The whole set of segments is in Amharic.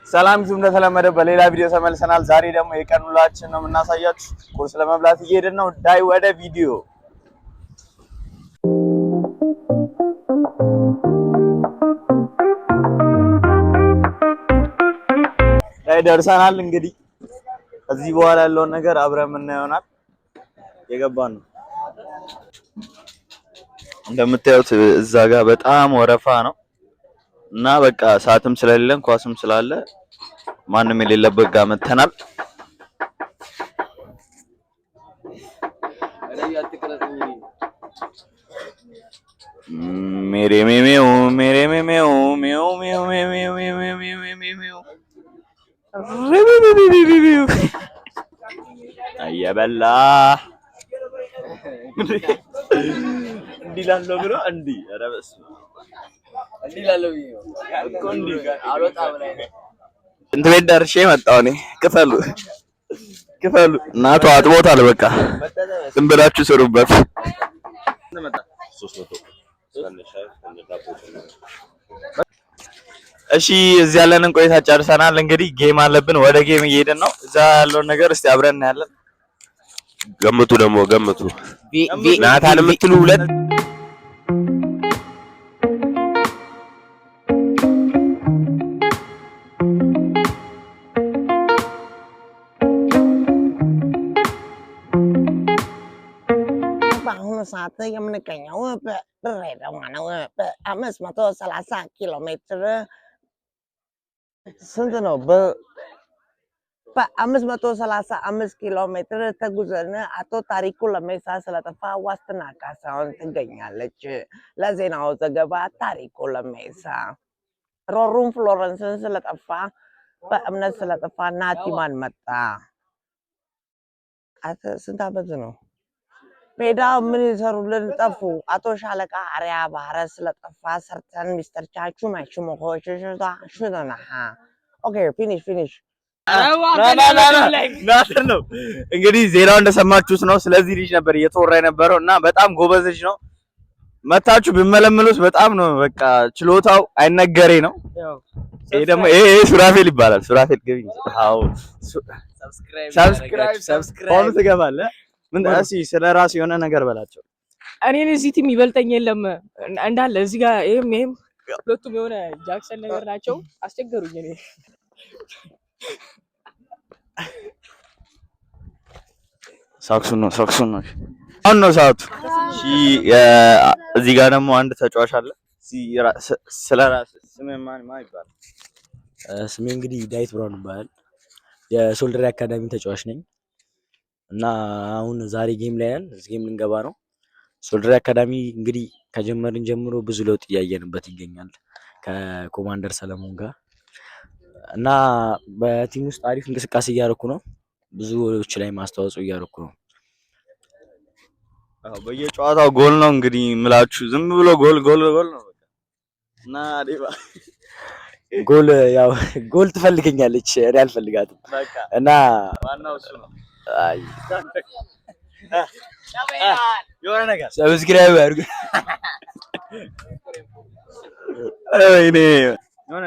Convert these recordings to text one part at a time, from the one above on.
ሰላም ዙም እንደተለመደ በሌላ ቪዲዮ ተመልሰናል። ዛሬ ደግሞ የቀን ውሏችን ነው የምናሳያችሁ። ቁርስ ለመብላት እየሄድን ነው። ዳይ ወደ ቪዲዮ ላይ ደርሰናል። እንግዲህ ከዚህ በኋላ ያለውን ነገር አብረን የምናየው ይሆናል። የገባን ነው እንደምታዩት እዛ ጋር በጣም ወረፋ ነው እና በቃ ሰዓትም ስለሌለን ኳስም ስላለ ማንም የሌለበት ጋር መተናል። ሜሬ ሜሜው ሜሬ ሜሜው ሜው ሜው ሜው ሜው ሜው ሜው አየበላ እንዲላለው ብሎ እንዲ ረበስ እንዲላለው እኮ እንዲ አልወጣ ብላይ እንት ቤት ደርሼ መጣሁ እኔ። ክፈሉ እናቱ አጥቦታል። በቃ ዝም ብላችሁ ስሩበት። 300 እሺ እዚህ ያለንን ቆይታ ጨርሰናል። እንግዲህ ጌም አለብን። ወደ ጌም እየሄድን ነው። እዛ ያለውን ነገር እስቲ አብረን እናያለን። ገምቱ ደግሞ ገምቱ። ናታን የምትሉ ሁለት ሰዓት የምንገኘው በድሬዳዋ ነው። በ530 ኪሎ ሜትር ስንት ነው? በ535 ኪሎ ሜትር ተጉዘን አቶ ታሪኩ ለሜሳ ስለጠፋ ዋስትና ካሳሁን ትገኛለች። ለዜናው ዘገባ ታሪኩ ለሜሳ። ሮሩም ፍሎረንስን ስለጠፋ በእምነት ስለጠፋ ናቲማን መጣ። ስንት ዓመት ነው? ሜዳ ምን ይሰሩልን ጠፉ። አቶ ሻለቃ አሪያ ባህረ ስለጠፋ ሰርተን ሚስተር ቻቹ ማቹ ሽሽታ ኦኬ ፊኒሽ ናትር ነው እንግዲህ ዜናው እንደሰማችሁት ነው። ስለዚህ ልጅ ነበር እየተወራ የነበረው እና በጣም ጎበዝ ልጅ ነው። መታችሁ ቢመለመሉት በጣም ነው በቃ ችሎታው አይነገሬ ነው። ይሄ ደግሞ ይሄ ሱራፌል ይባላል። ሱራፌል ገቢ አዎ ሰብስክራይብ ትገባለህ። ምን እሺ ስለራስ የሆነ ነገር በላቸው። እኔን እዚህ ቲም ይበልጠኝ የለም እንዳለ እዚህ ጋር ይሄም ሁለቱም የሆነ ጃክሰን ነገር ናቸው። አስቸገሩኝ። እኔ ሳክሱን ነው አሁን ነው ሰዓቱ። እሺ እዚህ ጋር ደግሞ አንድ ተጫዋች አለ። ስለራስ ስሜ ማን ይባላል? ስሜ እንግዲህ ዳዊት ብራውን ይባላል። የሶልደሪ አካዳሚ ተጫዋች ነኝ እና አሁን ዛሬ ጌም ላይ ነን። እዚህ ጌም ልንገባ ነው። ሶልደሪ አካዳሚ እንግዲህ ከጀመርን ጀምሮ ብዙ ለውጥ እያየንበት ይገኛል ከኮማንደር ሰለሞን ጋር እና በቲም ውስጥ አሪፍ እንቅስቃሴ እያደረኩ ነው። ብዙዎች ላይ ማስተዋጽኦ እያደረኩ ነው። በየጨዋታው ጎል ነው እንግዲህ ምላችሁ ዝም ብሎ ጎል ነው በቃ እና ዲባ ጎል ትፈልገኛለች፣ እኔ አልፈልጋትም እና ዋናው እሱ ነው። አይ የሆነ ነገር ሰብስክራይብ አድርጉ። እኔ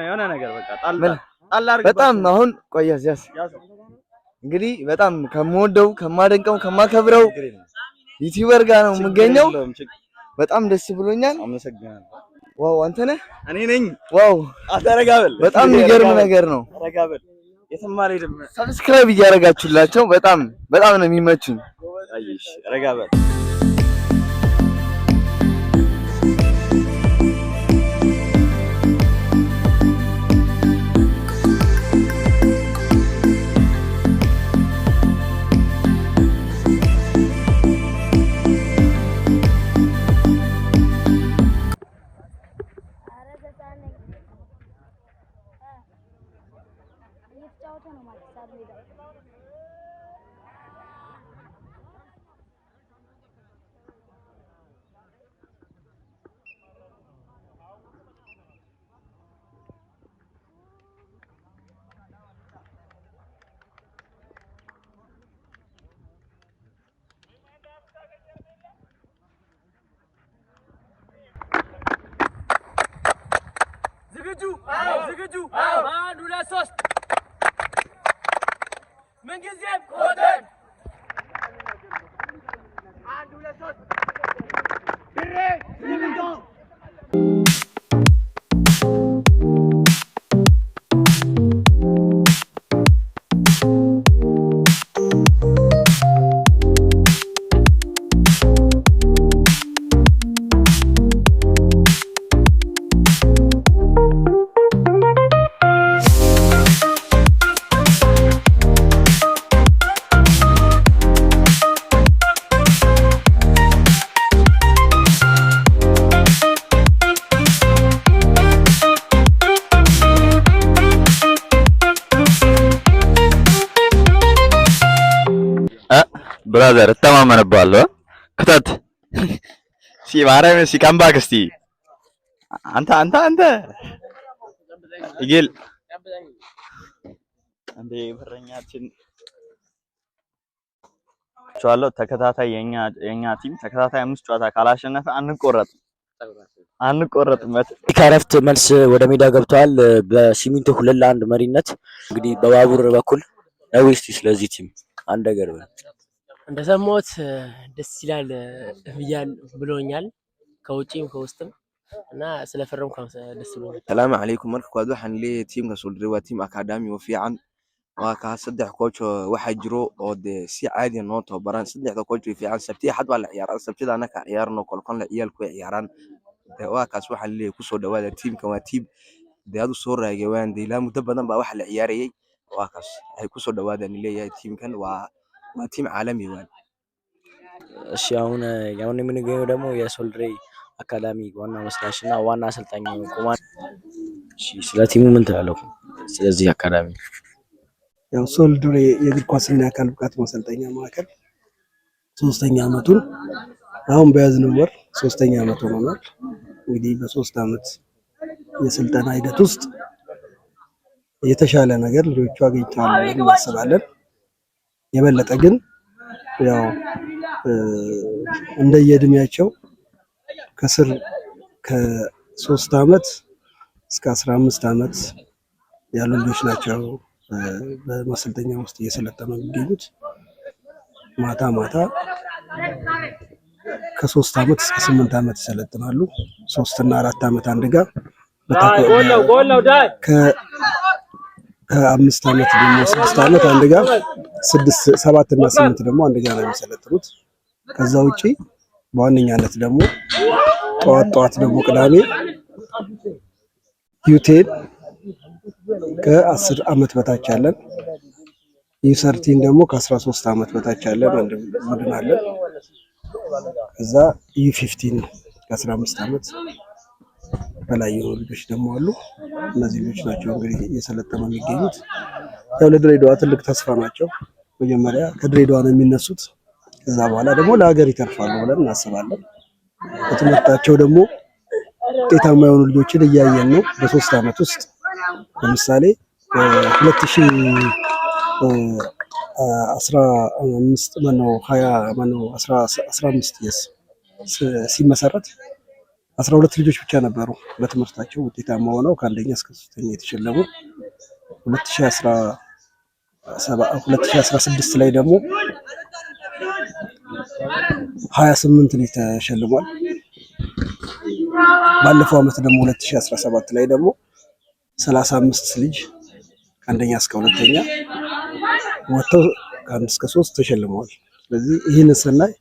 የሆነ ነገር በቃ ጣል አድርግ። በጣም አሁን ቆያስ እንግዲህ በጣም ከምወደው ከማደንቀው ከማከብረው ዩቲዩበር ጋር ነው የምገኘው። በጣም ደስ ብሎኛል። አመሰግናለሁ። ዋው አንተ ነህ? እኔ ነኝ። ዋው አተረጋበል በጣም የሚገርም ነገር ነው። አተረጋበል የተማሪ ደም ሰብስክራይብ እያደረጋችሁላቸው በጣም ነው የሚመቹኝ። አይሽ አረጋበል ዝግጁ? አንድ ሁለት ሶስት ብራዘር እተማመንብሃለሁ ክተት ማርያምን ካምባክ እስቲ አንተ ይግል እንዴ በረኛችን ቻለው ተከታታይ የኛ ቲም ተከታታይ 5 ጨዋታ ካላሸነፈ አንቆረጥም። ከረፍት መልስ ወደ ሜዳ ገብተዋል በሲሚንቶ 2-1 መሪነት። እንግዲህ በባቡር በኩል ነው እስቲ ስለዚህ ቲም አንድ ነገር እንደሰማሁት ደስ ይላል ብሎኛል ከውጪም ከውስጥም እና ስለፈረምኩ ደስ ብሎኛል። السلام عليكم marka koowaad waxaan leeyahay teamka Soldiri waa team academy oo fiican waa ka saddex coach waxa jiro oo si caadi noo tababaran saddexda coach way fiican sabti xad waa la ciyaaraa sabtida anaka ciyaarno kolkon la ciyaalku ay ciyaaraan waa kaas waxaan leeyahay ku soo dhawaada teamka waa team aad u soo raagay waan ilaa muddo badan baa wax la ciyaarayay waa kaas ay ku soo dhawaadaan leeyahay teamkan waa team caalami waan እሺ አሁን የምንገኘው ደግሞ የሶልድሬ አካዳሚ ዋና መስራችና ዋና አሰልጣኝ ቆማን። እሺ ስለ ቲሙ ምን ትላለህ? ስለዚህ አካዳሚ ያው ሶልድሬ የእግር ኳስና የአካል ብቃት ማሰልጠኛ ማዕከል 3ኛ ዓመቱን አሁን በያዝነው ወር 3ኛ ዓመት ሆኗል። እንግዲህ በ3 ዓመት የስልጠና ሂደት ውስጥ የተሻለ ነገር ልጆቹ አግኝተዋል ብለን እናስባለን። የበለጠ ግን ያው እንደየእድሜያቸው ከስር ከ3 ዓመት እስከ 15 ዓመት ያሉ ልጆች ናቸው በማሰልጠኛ ውስጥ እየሰለጠኑ የሚገኙት። ማታ ከ3 ዓመት እስከ 8 ዓመት ይሰለጥናሉ። 3 እና 4 ዓመት አንድ ጋር ከ5 ዓመት ደግሞ 6 ዓመት አንድ ጋር 7 እና 8 ደግሞ አንድ ጋር ነው የሚሰለጥኑት። ከዛ ውጪ በዋነኛነት ደግሞ ጠዋት ደግሞ ቅዳሜ ዩቴን ከ10 ዓመት በታች ያለን ዩ13 ደግሞ ከ13 ዓመት በታች ያለን ቡድን አለን። ከዛ ዩ15 ከ15 ዓመት በላይ የሆኑ ልጆች ደግሞ አሉ። እነዚህ ልጆች ናቸው እንግዲህ እየሰለጠኑ የሚገኙት። ያው ለድሬዳዋ ትልቅ ተስፋ ናቸው። መጀመሪያ ከድሬዳዋ ነው የሚነሱት። ከዛ በኋላ ደግሞ ለሀገር ይተርፋሉ ብለን እናስባለን። በትምህርታቸው ደግሞ ውጤታማ የሆኑ ልጆችን እያየን ነው። በ3 ዓመት ውስጥ ለምሳሌ 2015 ሲመሰረት 12 ልጆች ብቻ ነበሩ በትምህርታቸው ውጤታማ ሆነው ከአንደኛ እስከ 3ኛ የተሸለሙ። 2016 ላይ ደግሞ 28 ልጅ ተሸልሟል። ባለፈው ዓመት ደግሞ 2017 ላይ ደግሞ 35 ልጅ ከአንደኛ እስከ 2ኛ ወጥተው ከ1 እስከ 3 ተሸልመዋል። ስለዚህ ይህን ስናይ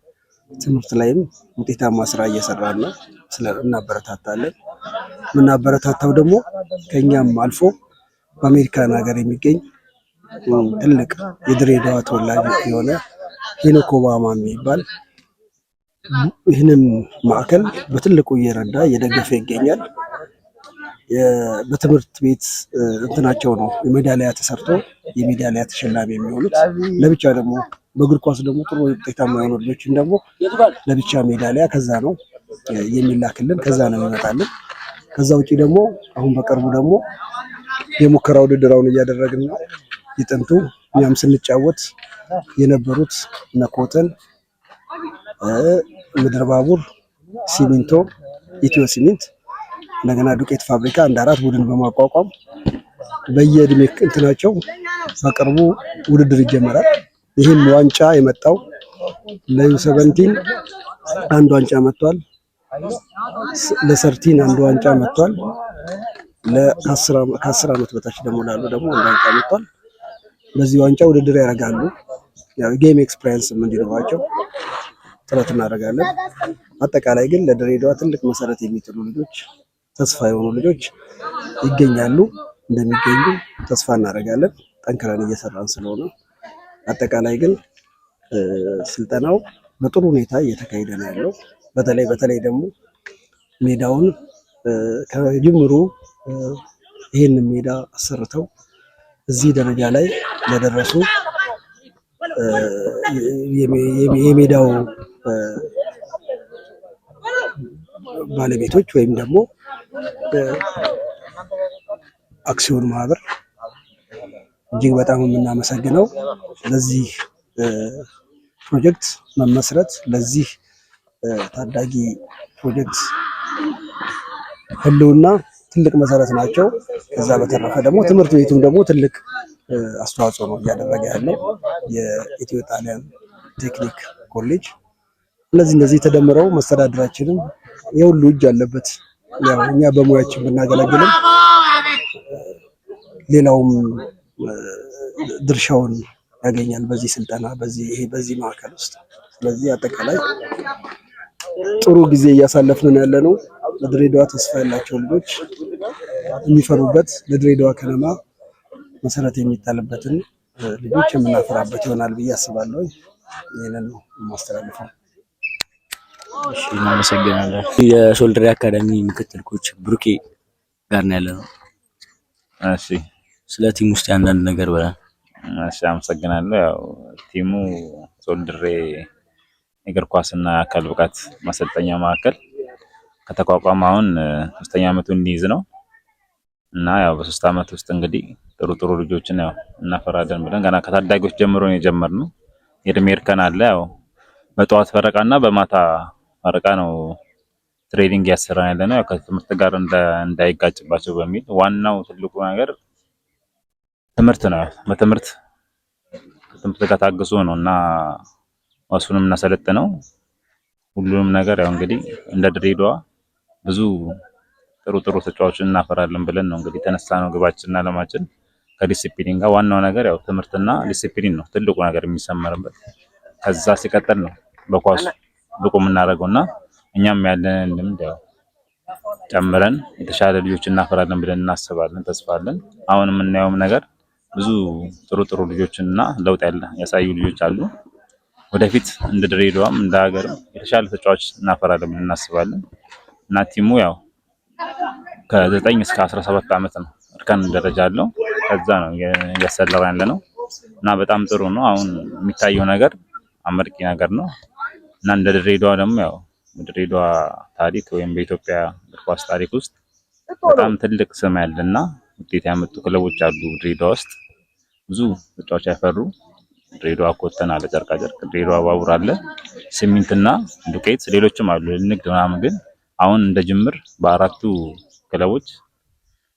ትምህርት ላይም ውጤታማ ስራ እየሰራን ነው። እናበረታታለን። የምናበረታታው ደግሞ ከኛም አልፎ በአሜሪካን ሀገር የሚገኝ ትልቅ የድሬዳዋ ተወላጅ የሆነ ሄኖክ ኦባማ የሚባል ይህንን ማዕከል በትልቁ እየረዳ እየደገፈ ይገኛል። በትምህርት ቤት እንትናቸው ነው የሜዳሊያ ተሰርቶ የሜዳሊያ ተሸላሚ የሚሆኑት። ለብቻ ደግሞ በእግር ኳስ ደግሞ ጥሩ ውጤታማ የሆኑ ልጆችን ደግሞ ለብቻ ሜዳሊያ ከዛ ነው የሚላክልን፣ ከዛ ነው የሚመጣልን። ከዛ ውጪ ደግሞ አሁን በቅርቡ ደግሞ የሙከራ ውድድራውን እያደረግን ነው። የጥንቱ እኛም ስንጫወት የነበሩት እነ ኮተን፣ ምድር ባቡር፣ ሲሚንቶ፣ ኢትዮ ሲሚንት እንደገና ዱቄት ፋብሪካ 4 ቡድን በማቋቋም በየእድሜ እንትናቸው በቅርቡ ውድድር ይጀመራል። ይህም ዋንጫ የመጣው ለ17 አንድ ዋንጫ መጥቷል። ለ13 አንድ ዋንጫ መጥቷል። ከ10 ዓመት በታች ደግሞ ላሉ ደግሞ አንድ ዋንጫ መጥቷል። በዚህ ዋንጫ ውድድር ያደርጋሉ። ያው ጌም ኤክስፒሪየንስ እንዲኖራቸው ጥረት እናደርጋለን። አጠቃላይ ግን ለድሬዳዋ ትልቅ መሰረት የሚጥሉ ልጆች፣ ተስፋ የሆኑ ልጆች ይገኛሉ። እንደሚገኙ ተስፋ እናደርጋለን። ጠንክረን እየሰራን ስለሆነ አጠቃላይ ግን ስልጠናው በጥሩ ሁኔታ እየተካሄደ ነው ያለው። በተለይ ደግሞ ሜዳውን ከጅምሩ ይህንን ሜዳ አሰርተው እዚህ ደረጃ ላይ ለደረሱ የሜዳው ባለቤቶች ወይም ደግሞ አክሲዮን ማህበር እጅግ በጣም የምናመሰግነው ለዚህ ፕሮጀክት መመስረት፣ ለዚህ ታዳጊ ፕሮጀክት ህልውና ትልቅ መሰረት ናቸው። ከዛ በተረፈ ደግሞ ትምህርት ቤቱም ደግሞ ትልቅ አስተዋጽኦ ነው እያደረገ ያለው የኢትዮ ጣሊያን ቴክኒክ ኮሌጅ። እነዚህ ተደምረው መስተዳድራችንም የሁሉ እጅ አለበት። ያው እኛ በሙያችን ብናገለግልም ሌላውም ድርሻውን ያገኛል በዚህ ስልጠና በዚህ ማዕከል ውስጥ። ስለዚህ አጠቃላይ ጥሩ ጊዜ እያሳለፍን ያለ ነው። ለድሬዳዋ ተስፋ ያላቸው ልጆች የሚፈሩበት፣ ለድሬዳዋ ከነማ መሰረት የሚጣልበትን ልጆች የምናፈራበት ይሆናል ብዬ አስባለሁ። ይህንን ነው የማስተላልፈው። እሺ፣ እናመሰግናለን። የሶልድሬ አካዳሚ ምክትል ኮች ብሩኬ ጋር ነው ያለነው። እሺ፣ ስለ ቲም ውስጥ አንዳንድ ነገር በላ። እሺ፣ አመሰግናለሁ። ያው ቲሙ ሶልድሬ እግር ኳስና አካል ብቃት ማሰልጠኛ ማዕከል ከተቋቋመ አሁን 3ኛ ዓመቱን ሊይዝ ነው እና ያው በ3 ዓመት ውስጥ እንግዲህ ጥሩ ልጆችን ያው እናፈራለን ብለን ገና ከታዳጊዎች ጀምሮ ነው የጀመርነው። የእድሜ እርከን አለ። ያው በጠዋት ፈረቃና በማታ ፈረቃ ነው ትሬኒንግ ያሰራን ያለ ነው። ያው ከትምህርት ጋር እንዳይጋጭባቸው በሚል ዋናው ትልቁ ነገር ትምህርት ነው። በትምህርት ጋር ታግሶ ነው እና ዋሱንም እናሰለጥነው ሁሉንም ነገር ያው እንግዲህ እንደ ድሬዳዋ ብዙ ጥሩ ተጫዋቾችን እናፈራለን ብለን ነው እንግዲህ ተነሳ ነው ግባችንና ዓላማችን። ከዲሲፕሊን ጋር ዋናው ነገር ያው ትምህርትና ዲሲፕሊን ነው ትልቁ ነገር የሚሰመርበት። ከዛ ሲቀጥል ነው በኳስ ብቁ የምናደርገውና እኛም ያለንን ልምድ ያው ጨምረን የተሻለ ልጆች እናፈራለን ብለን እናስባለን፣ ተስፋ አለን። አሁን የምናየውም ነገር ብዙ ጥሩ ልጆችና ለውጥ ያሳዩ ልጆች አሉ። ወደፊት እንደ ድሬዳዋም እንደ ሀገርም የተሻለ ተጫዋች እናፈራለን ብለን እናስባለን እና ቲሙ ያው ከ9 እስከ 17 ዓመት ነው እርከን ደረጃ አለው። ከዛ ነው እያሰለራ ያለ ነው እና በጣም ጥሩ ነው። አሁን የሚታየው ነገር አመርቂ ነገር ነው እና እንደ ድሬዳዋ ደግሞ ያው ድሬዳዋ ታሪክ ወይም በኢትዮጵያ እግር ኳስ ታሪክ ውስጥ በጣም ትልቅ ስም ያለና ውጤት ያመጡ ክለቦች አሉ። ድሬዳዋ ውስጥ ብዙ ተጫዋች ያፈሩ ድሬዳዋ ኮተን አለ፣ ጨርቃጨርቅ፣ ድሬዳዋ ባቡር አለ፣ ሲሚንትና ዱቄት፣ ሌሎችም አሉ ንግድ ምናምን። ግን አሁን እንደ ጅምር በአራቱ ክለቦች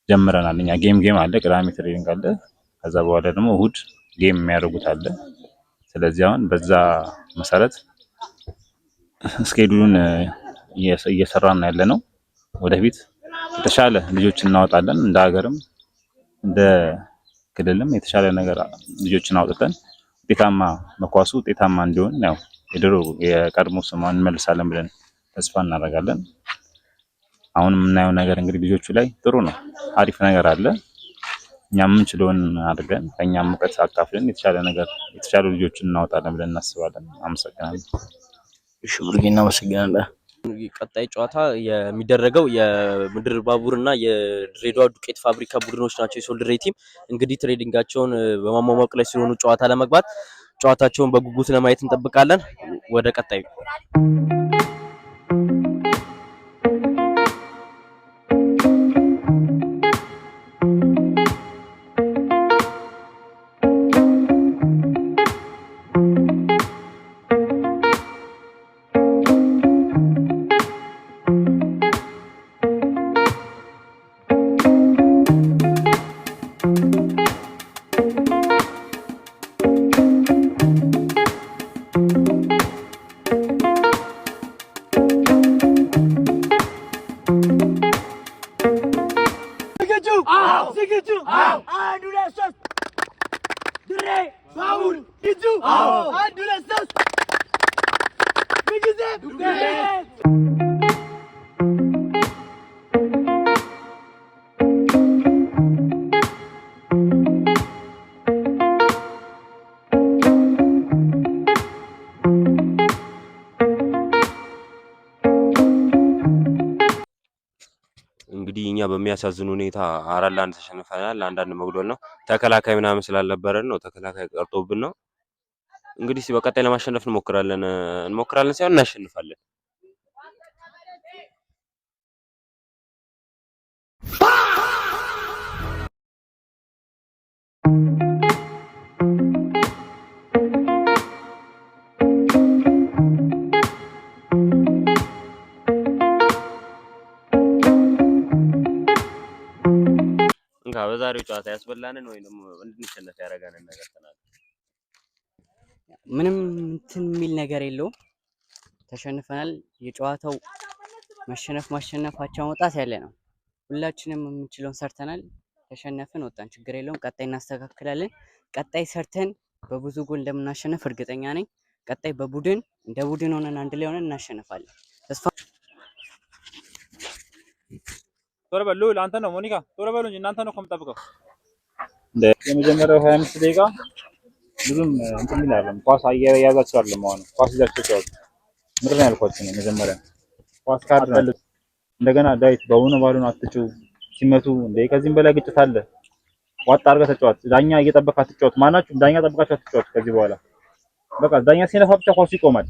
ጀምረናል። እኛ ጌም አለ፣ ቅዳሜ ትሬኒንግ አለ፣ ከዛ በኋላ ደግሞ እሁድ ጌም የሚያደርጉት አለ። ስለዚህ አሁን በዛ መሰረት ስኬዱሉን እየሰራን ያለ ነው። ወደፊት የተሻለ ልጆች እናወጣለን። እንደ ሀገርም እንደ ክልልም የተሻለ ነገር ልጆችን አውጥተን ውጤታማ መኳሱ ውጤታማ እንዲሆን ያው የድሮ የቀድሞ ስሟን እንመልሳለን ብለን ተስፋ እናደርጋለን። አሁን የምናየው ነገር እንግዲህ ልጆቹ ላይ ጥሩ ነው፣ አሪፍ ነገር አለ። እኛም የምንችለውን አድርገን ከእኛም እውቀት አካፍለን የተሻሉ ልጆችን እናወጣለን ብለን እናስባለን። አመሰግናለሁ። እሺ ብሩኬ፣ እናመሰግናለን። ቀጣይ ጨዋታ የሚደረገው የምድር ባቡርና የድሬዳዋ ዱቄት ፋብሪካ ቡድኖች ናቸው። የሶልድሬ ቲም እንግዲህ ትሬዲንጋቸውን በማሟሟቅ ላይ ስለሆኑ ጨዋታ ለመግባት ጨዋታቸውን በጉጉት ለማየት እንጠብቃለን። ወደ ቀጣዩ እንግዲህ እኛ በሚያሳዝን ሁኔታ 4-1 ተሸንፈናል። አንዳንድ መጉደል ነው ተከላካይ ምናምን ስላልነበረን ነው ተከላካይ ቀርቶብን ነው። እንግዲህ በቀጣይ ለማሸነፍ እንሞክራለን ሳይሆን እናሸንፋለን። በዛሬው ጨዋታ ያስበላንን ወይ ደግሞ እንድንሸነፍ ያደረገንን ነገር ተናገር። ምንም እንትን የሚል ነገር የለውም። ተሸንፈናል። የጨዋታው ማሸነፋቸው መውጣት ያለ ነው። ሁላችንም የምንችለውን ሰርተናል። ተሸነፍን፣ ወጣን፣ ችግር የለውም። ቀጣይ እናስተካክላለን። ቀጣይ ሰርተን በብዙ ጎል እንደምናሸነፍ እርግጠኛ ነኝ። ቀጣይ እንደ ቡድን ሆነን አንድ ላይ ሆነን እናሸንፋለን። ተስፋ ቶሎ በሉ ለአንተ ነው ሞኒካ፣ ቶሎ በሉ እንጂ እናንተ ነው እኮ የምጠብቀው። የመጀመሪያው 25 ደቂቃ ብዙም እንትን ይላል። ኳስ ያዛችሁ አይደለም አሁን ኳስ ይዛችሁ ተጫወቱ። ምንድን ነው ያልኳችሁ ነው መጀመሪያ ኳስ ካርድ ነው። እንደገና ዳዊት በሆነ ባሉን አትጩ ሲመቱ እንደ ከዚህም በላይ ግጭት አለ። ዋጣ አድርገህ ተጫወት። ዳኛ እየጠበቃ ተጫወት። ማናችሁ ዳኛ ጠብቃችሁ አትጫወት ከዚህ በኋላ በቃ ዳኛ ሲነፋ ብቻ ኳሱ ይቆማል።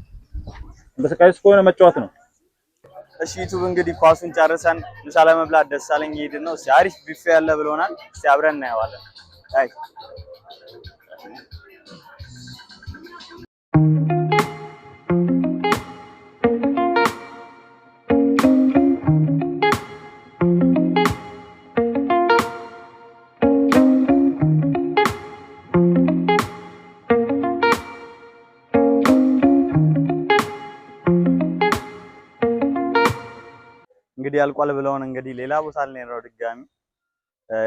እንቅስቃሴ እስከሆነ መጫወት ነው። እሺ ዩቲዩብ እንግዲህ ኳሱን ጨርሰን ምሳ ለመብላት ደሳለኝ እየሄድን ነው። እስኪ አሪፍ ቢፌ ያለ ብሎናል። እስኪ አብረን እናየዋለን። አይ እንግዲህ ያልቋል ብለውን እንግዲህ ሌላ ቦታ ላይ ነው ድጋሚ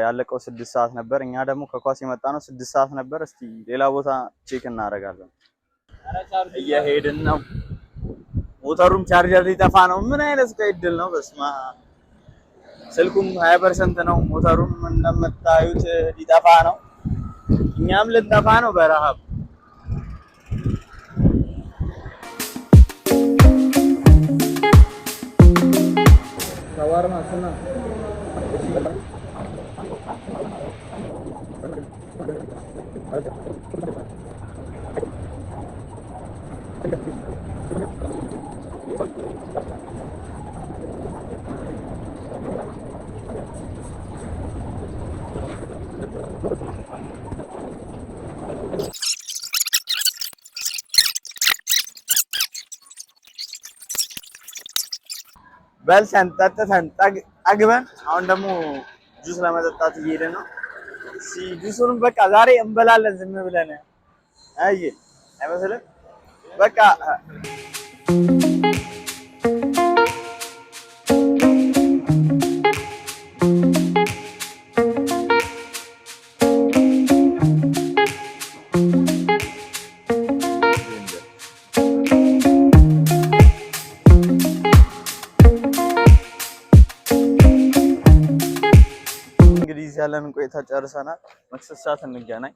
ያለቀው 6 ሰዓት ነበር። እኛ ደግሞ ከኳስ የመጣ ነው 6 ሰዓት ነበር። እስቲ ሌላ ቦታ ቼክ እናደርጋለን። እየሄድን ነው። ሞተሩም ቻርጀር ሊጠፋ ነው። ምን አይነት ቀይድል ነው! በስማ ስልኩም 20% ነው። ሞተሩም እንደምታዩት ሊጠፋ ነው። እኛም ልንጠፋ ነው በረሃብ። Kawarna በልተን ጠጥተን ጠግበን አሁን ደግሞ ጁስ ለመጠጣት እየሄድን ነው። ጁሱንም በቃ ዛሬ እንበላለን ዝም ብለን። አይ አይመስልም? በቃ ያለን ቆይታ ጨርሰናል። መክሰስ ሰዓት እንገናኝ።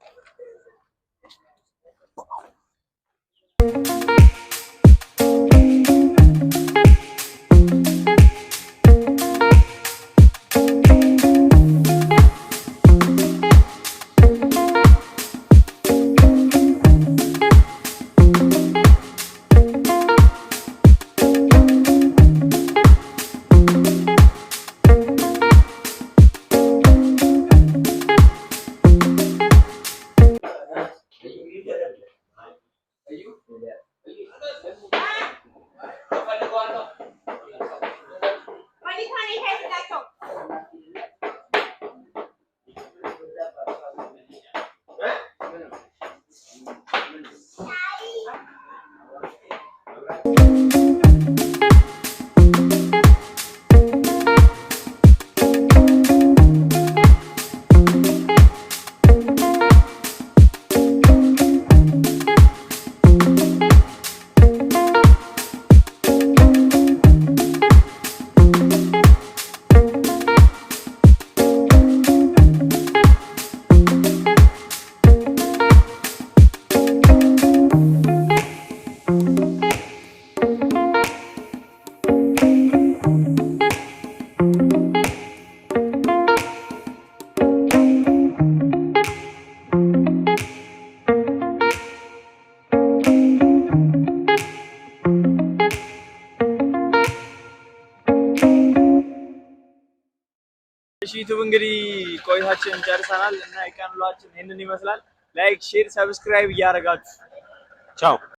እሺ ዩቲዩብ እንግዲህ ቆይታችንን ጨርሰናል እና የቀን ውሏችን ይሄንን ይመስላል። ላይክ፣ ሼር፣ ሰብስክራይብ እያደረጋችሁ ቻው